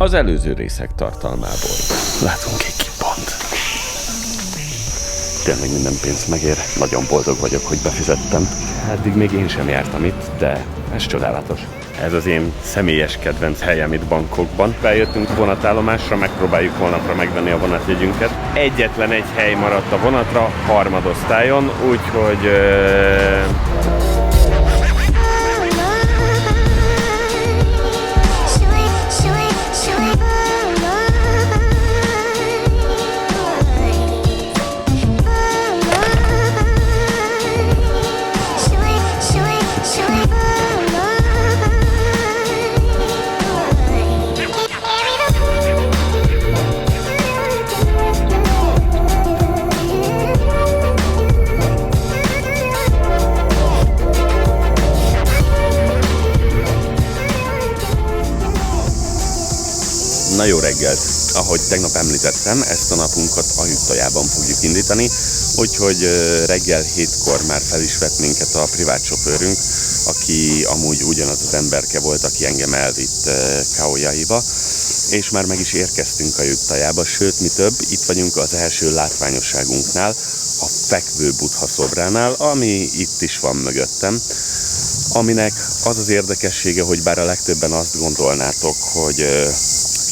az előző részek tartalmából. Látunk egy kipont. Tényleg minden pénzt megér. Nagyon boldog vagyok, hogy befizettem. Eddig még én sem jártam itt, de ez csodálatos. Ez az én személyes kedvenc helyem itt Bangkokban. Bejöttünk a vonatállomásra, megpróbáljuk holnapra megvenni a vonatjegyünket. Egyetlen egy hely maradt a vonatra, harmadosztályon, úgyhogy... Na jó reggelt! Ahogy tegnap említettem, ezt a napunkat Ajuttajában fogjuk indítani, úgyhogy reggel 7-kor már fel is vett minket a privát sofőrünk, aki amúgy ugyanaz az emberke volt, aki engem elvitt Khao Yai-ba, és már meg is érkeztünk Ajuttajába, sőt mi több, itt vagyunk az első látványosságunknál, a fekvő Buddha szobránál, ami itt is van mögöttem, aminek az az érdekessége, hogy bár a legtöbben azt gondolnátok, hogy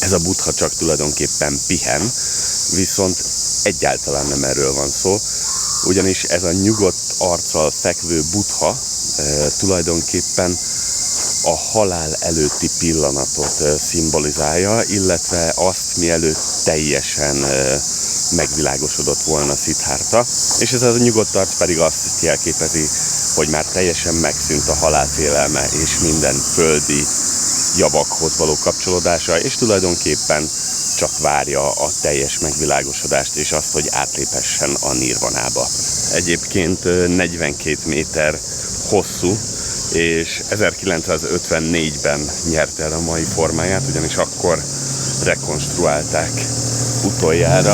ez a Buddha csak tulajdonképpen pihen, viszont egyáltalán nem erről van szó, ugyanis ez a nyugodt arccal fekvő Buddha tulajdonképpen a halál előtti pillanatot szimbolizálja, illetve azt, mielőtt teljesen megvilágosodott volna Siddhartha, és ez a nyugodt arc pedig azt jelképezi, hogy már teljesen megszűnt a halálfélelme és minden földi javakhoz való kapcsolódása, és tulajdonképpen csak várja a teljes megvilágosodást, és azt, hogy átléphessen a nirvanába. Egyébként 42 méter hosszú, és 1954-ben nyerte el a mai formáját, ugyanis akkor rekonstruálták utoljára.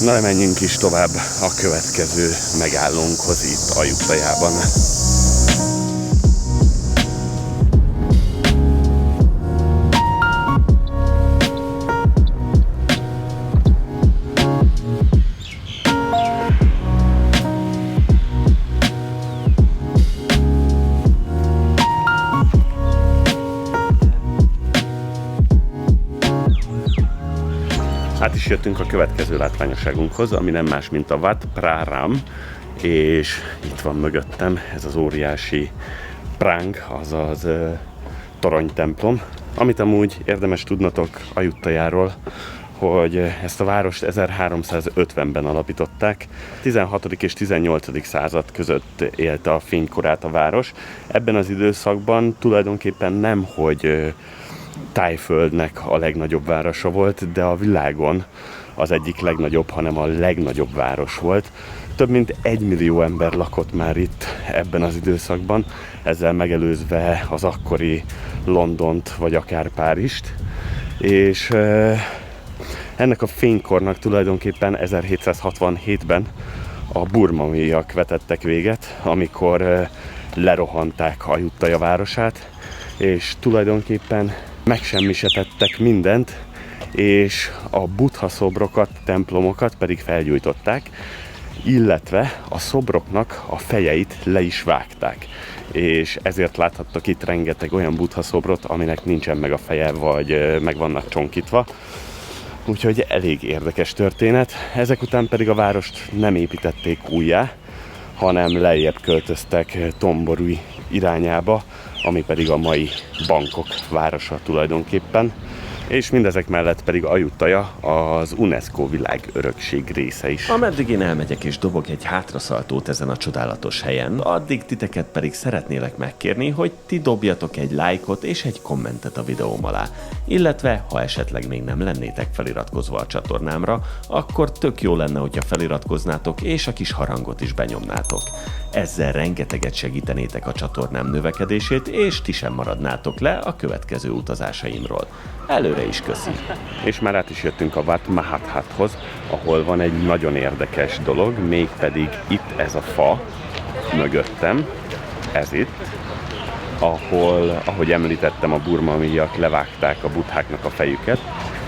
Na, menjünk is tovább a következő megállónkhoz itt Ajuttajában. Át is jöttünk a következő látványosságunkhoz, ami nem más, mint a Wat Praram, és itt van mögöttem ez az óriási prang, azaz toronytemplom, amit amúgy érdemes tudnotok Ajuttajáról, hogy ezt a várost 1350-ben alapították. 16. és 18. század között élte a fénykorát a város. Ebben az időszakban tulajdonképpen nem, hogy Tájföldnek a legnagyobb városa volt, de a világon az egyik legnagyobb, hanem a legnagyobb város volt. Több mint 1 millió ember lakott már itt ebben az időszakban, ezzel megelőzve az akkori Londont, vagy akár Párizst. És ennek a fénykornak tulajdonképpen 1767-ben a burmaiak vetettek véget, amikor lerohanták Ajuttaja városát, és tulajdonképpen megsemmisítettek mindent, és a Buddha szobrokat, templomokat pedig felgyújtották, illetve a szobroknak a fejeit le is vágták. És ezért láthattok itt rengeteg olyan Buddha szobrot, aminek nincsen meg a feje, vagy meg vannak csonkítva. Úgyhogy elég érdekes történet. Ezek után pedig a várost nem építették újjá, hanem lejjebb költöztek Thonburi irányába, ami pedig a mai Bangkok városa tulajdonképpen. És mindezek mellett pedig Ajuttaja az UNESCO világörökség része is. Ameddig én elmegyek és dobok egy hátraszaltót ezen a csodálatos helyen, addig titeket pedig szeretnélek megkérni, hogy ti dobjatok egy lájkot és egy kommentet a videóm alá. Illetve, ha esetleg még nem lennétek feliratkozva a csatornámra, akkor tök jó lenne, hogyha feliratkoznátok és a kis harangot is benyomnátok. Ezzel rengeteget segítenétek a csatornám növekedését, és ti sem maradnátok le a következő utazásaimról. Előre is köszi! És már át is jöttünk a Wat Mahathathoz, ahol van egy nagyon érdekes dolog, mégpedig itt ez a fa mögöttem, ez itt, ahol, ahogy említettem, a burmaiak levágták a buddháknak a fejüket,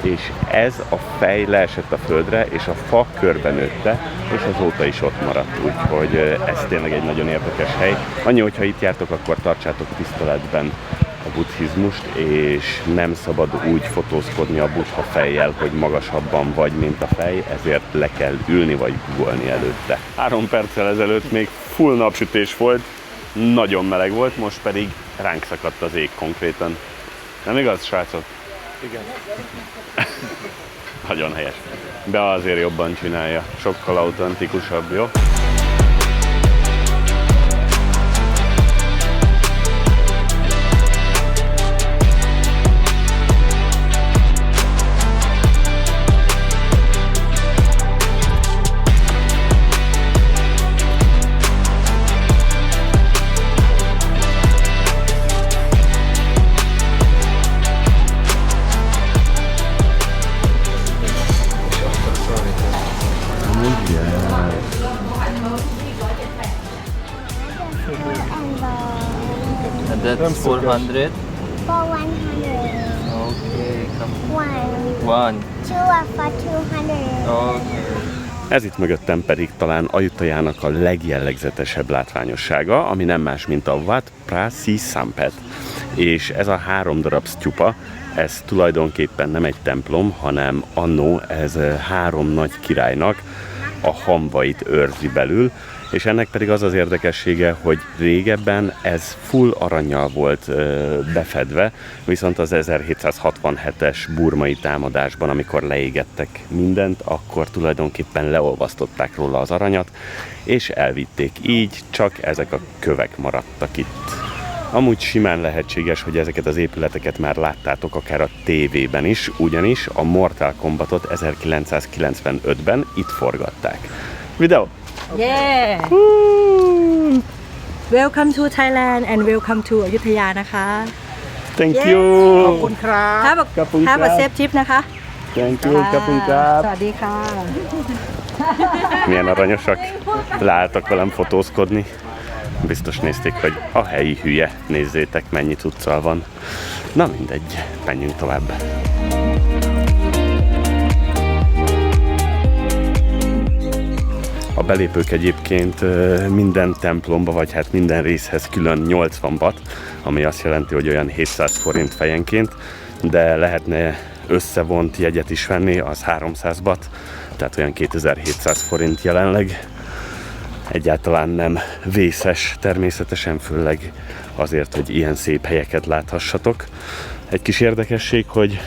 és ez a fej leesett a földre, és a fa körbenőtte, és azóta is ott maradt, úgyhogy ez tényleg egy nagyon érdekes hely. Annyi, hogyha itt jártok, akkor tartsátok tiszteletben a buddhizmust, és nem szabad úgy fotózkodni a buddha fejjel, hogy magasabban vagy, mint a fej, ezért le kell ülni vagy googolni előtte. 3 perccel ezelőtt még full napsütés volt, nagyon meleg volt, most pedig ránk szakadt az ég konkrétan. Nem igaz, srácok? Igen. Nagyon helyes. De azért jobban csinálja, sokkal autentikusabb, jó? And that's 400. For 100. Okay, come. One. One. Two are for 200. Okay. Ez itt mögöttem pedig talán Ajuttajának a legjellegzetesebb látványossága, ami nem más, mint a Wat Phra Sampet. És ez a 3 darab sztyupa, ez tulajdonképpen nem egy templom, hanem annó ez 3 nagy királynak a hamvait őrzi belül, és ennek pedig az az érdekessége, hogy régebben ez full arannyal volt befedve, viszont az 1767-es burmai támadásban, amikor leégettek mindent, akkor tulajdonképpen leolvasztották róla az aranyat, és elvitték. Így csak ezek a kövek maradtak itt. Amúgy simán lehetséges, hogy ezeket az épületeket már láttátok akár a tévében is, ugyanis a Mortal Kombatot 1995-ben itt forgatták. Videó! Yeah! Welcome to Thailand and welcome to อยุธยานะคะ Thank you! ขอบคุณครับ Have a safe trip นะคะ Thank you! ขอบคุณครับ สวัสดีค่ะ Milyen aranyosak. Leálltak velem fotózkodni. Biztos nézték, hogy a helyi hülye. Nézzétek, mennyi cuccal van. Na mindegy, menjünk tovább. A belépők egyébként minden templomba, vagy hát minden részhez külön 80 baht, ami azt jelenti, hogy olyan 700 forint fejenként, de lehetne összevont jegyet is venni, az 300 baht, tehát olyan 2700 forint jelenleg. Egyáltalán nem vészes természetesen, főleg azért, hogy ilyen szép helyeket láthassatok. Egy kis érdekesség, hogy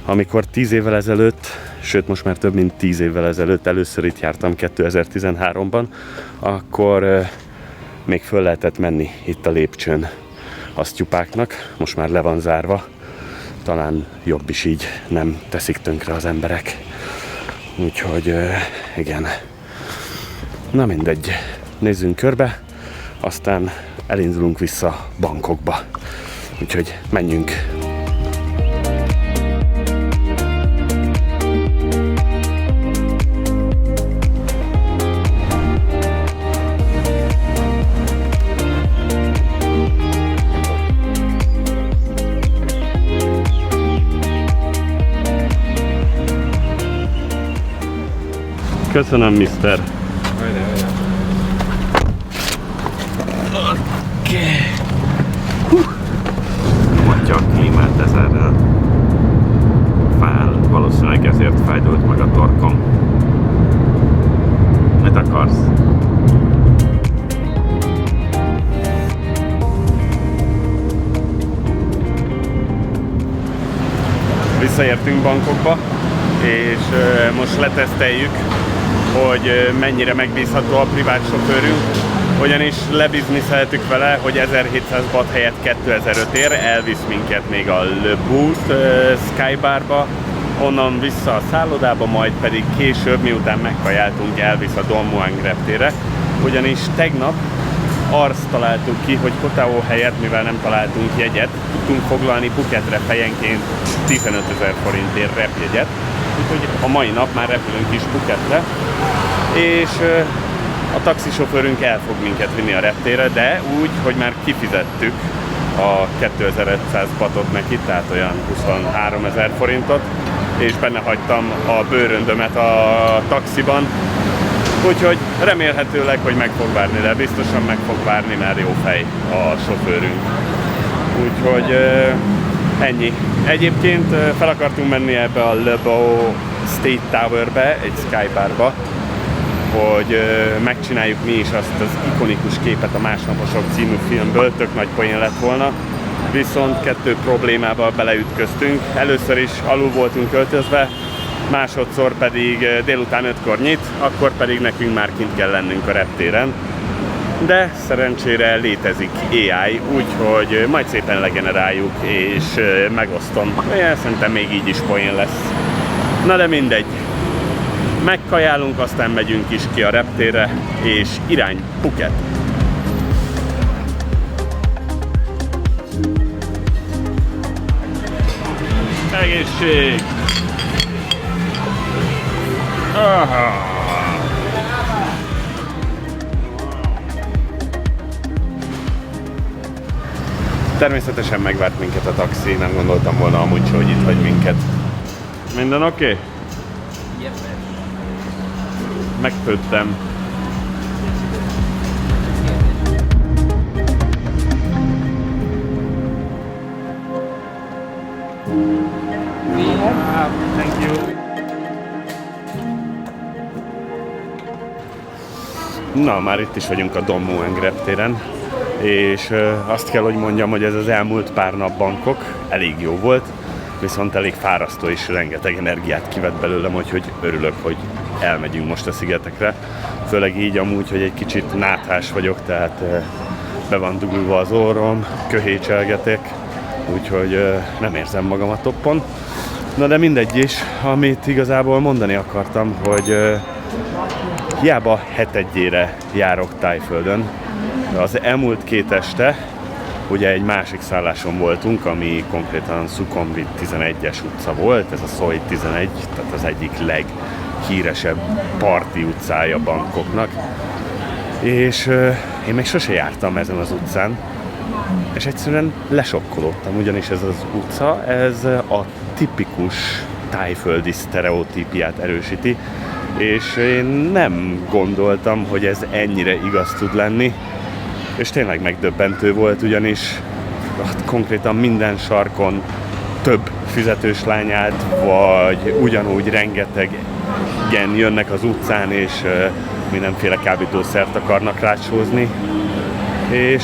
amikor 10 évvel ezelőtt, sőt most már több mint 10 évvel ezelőtt először itt jártam 2013-ban, akkor még föl lehetett menni itt a lépcsőn a sztyupáknak, most már le van zárva, talán jobb is így, nem teszik tönkre az emberek. Úgyhogy igen. Na mindegy, nézzünk körbe, aztán elindulunk vissza Bangkokba. Úgyhogy menjünk! Köszönöm, mister! Mondja a klímát ezerrel. Fáj, valószínűleg ezért fájdult meg a torkom. Mit akarsz? Visszaértünk Bangkokba, és most leteszteljük, hogy mennyire megbízható a privát sofőrünk, ugyanis lebizniszeltük vele, hogy 1700 baht helyett 2005 ér, elvisz minket még a Le Boot Skybarba, onnan vissza a szállodába, majd pedig később, miután megkajáltunk, elvisz a Don Muang reptére, ugyanis tegnap azt találtuk ki, hogy Koh Tao helyett, mivel nem találtunk jegyet, tudtunk foglalni Phukethre fejenként 15 000 forintért repjegyet, úgyhogy a mai nap már repülünk is Phukethre, és a taxisofőrünk el fog minket vinni a reptére, de úgy, hogy már kifizettük a 2500 bahtot neki, tehát olyan 23 000 forintot, és benne hagytam a bőröndömet a taxiban. Úgyhogy remélhetőleg, hogy meg fog várni, de biztosan meg fog várni, mert jó fej a sofőrünk. Úgyhogy ennyi. Egyébként fel akartunk menni ebbe a Le Beau State Towerbe, egy Skybarba, hogy megcsináljuk mi is azt az ikonikus képet a Másnaposok című filmből, tök nagy poén lett volna. Viszont 2 problémába beleütköztünk. Először is alul voltunk öltözve, másodszor pedig délután 5-kor nyit, akkor pedig nekünk már kint kell lennünk a reptéren. De szerencsére létezik AI, úgyhogy majd szépen legeneráljuk és megosztom. Szerintem még így is poén lesz. Na de mindegy. Megkajálunk, aztán megyünk is ki a reptérre, és irány Phuket. Egészség! Aha. Természetesen megvárt minket a taxi, nem gondoltam volna amúgy, hogy itt hagy minket. Minden oké? Okay? Megfőttem. Thank you. Na, már itt is vagyunk a Don Mueang reptéren, és azt kell, hogy mondjam, hogy ez az elmúlt pár nap Bangkok elég jó volt, viszont elég fárasztó és rengeteg energiát kivett belőlem, úgyhogy örülök, hogy elmegyünk most a szigetekre. Főleg így amúgy, hogy egy kicsit náthás vagyok, tehát be van dugulva az orrom, köhécselgetek, úgyhogy nem érzem magam a toppon. Na de mindegy is, amit igazából mondani akartam, hogy hiába hetedjére járok Thaiföldön. Az elmúlt 2 este ugye egy másik szálláson voltunk, ami konkrétan Sukhumvit 11-es utca volt, ez a Soi 11, tehát az egyik leghíresebb parti utcája Bangkoknak. És én még sose jártam ezen az utcán, és egyszerűen lesokkolódtam, ugyanis ez az utca, ez a tipikus tájföldi sztereotípiát erősíti, és én nem gondoltam, hogy ez ennyire igaz tud lenni, és tényleg megdöbbentő volt, ugyanis konkrétan minden sarkon több fizetős lány állt, vagy ugyanúgy rengetegen jönnek az utcán, és mindenféle kábítószert akarnak rácsózni, és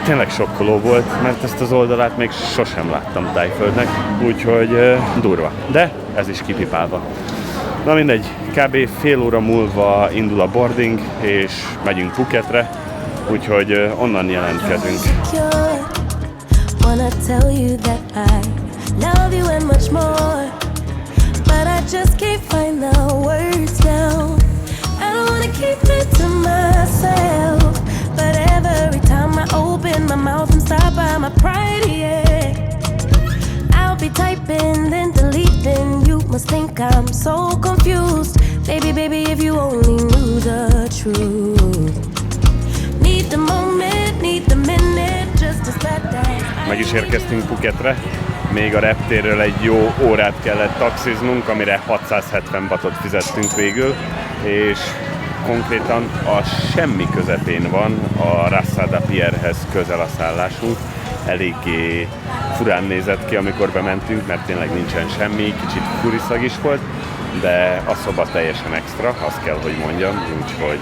tényleg sokkoló volt, mert ezt az oldalát még sosem láttam Thaiföldnek, úgyhogy durva, de ez is kipipálva. Na mindegy, kb. Fél óra múlva indul a boarding, és megyünk Phuketre, úgyhogy onnan jelentkezünk. Be typing, then deleting. You must think I'm so confused. Baby, if you only knew the truth. Need the moment, need the minute, just to spend that. Meg is érkeztünk Phuketre. Még a reptérről egy jó órát kellett taxiznunk, amire 670 batot fizettünk végül, és konkrétan a semmi közepén van a Rasada Pierhez közel a szállásunk. Eléggé furán nézett ki, amikor bementünk, mert tényleg nincsen semmi, kicsit furiszag is volt, de a szoba teljesen extra, azt kell, hogy mondjam, úgyhogy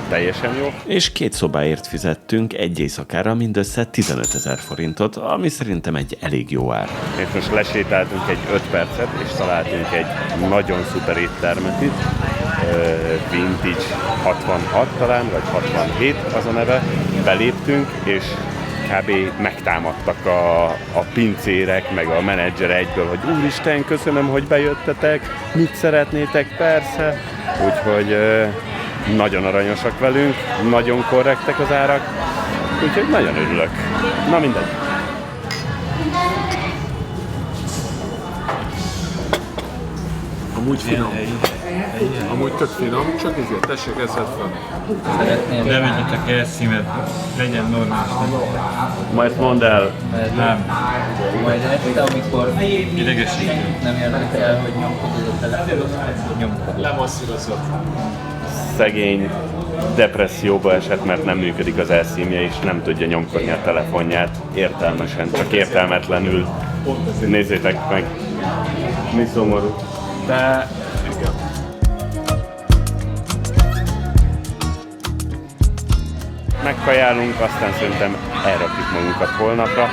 teljesen jó. És 2 szobáért fizettünk egy éjszakára mindössze 15 000 forintot, ami szerintem egy elég jó ár. És most lesétáltunk egy 5 percet, és találtunk egy nagyon szuper éttermet itt, Vintage 66 talán, vagy 67 az a neve, beléptünk, és kb. Megtámadtak a pincérek, meg a menedzser egyből, hogy úristen, köszönöm, hogy bejöttetek, mit szeretnétek, persze. Úgyhogy nagyon aranyosak velünk, nagyon korrektek az árak, úgyhogy nagyon örülök. Na mindegy. Amúgy finom. Amúgy tök finom, csak ezért tessék, eszed fel. Szeretném. Ne vegyetek el szímet, legyen normális. Majd mondd el, Nem, Majd este, amikor idegesítő. nem érdekel, hogy nyomkodod a telefont, nyomkodod. Lemasszírozott. szegény depresszióba esett, mert nem működik az elszímje, és nem tudja nyomkodni a telefonját értelmesen, csak értelmetlenül. Nézzétek meg, mi szomorú. De megkajálunk, aztán szerintem elrakjuk magunkat holnapra,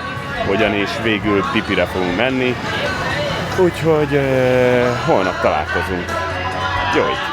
ugyanis végül pipire fogunk menni, úgyhogy holnap találkozunk. Jó éjt!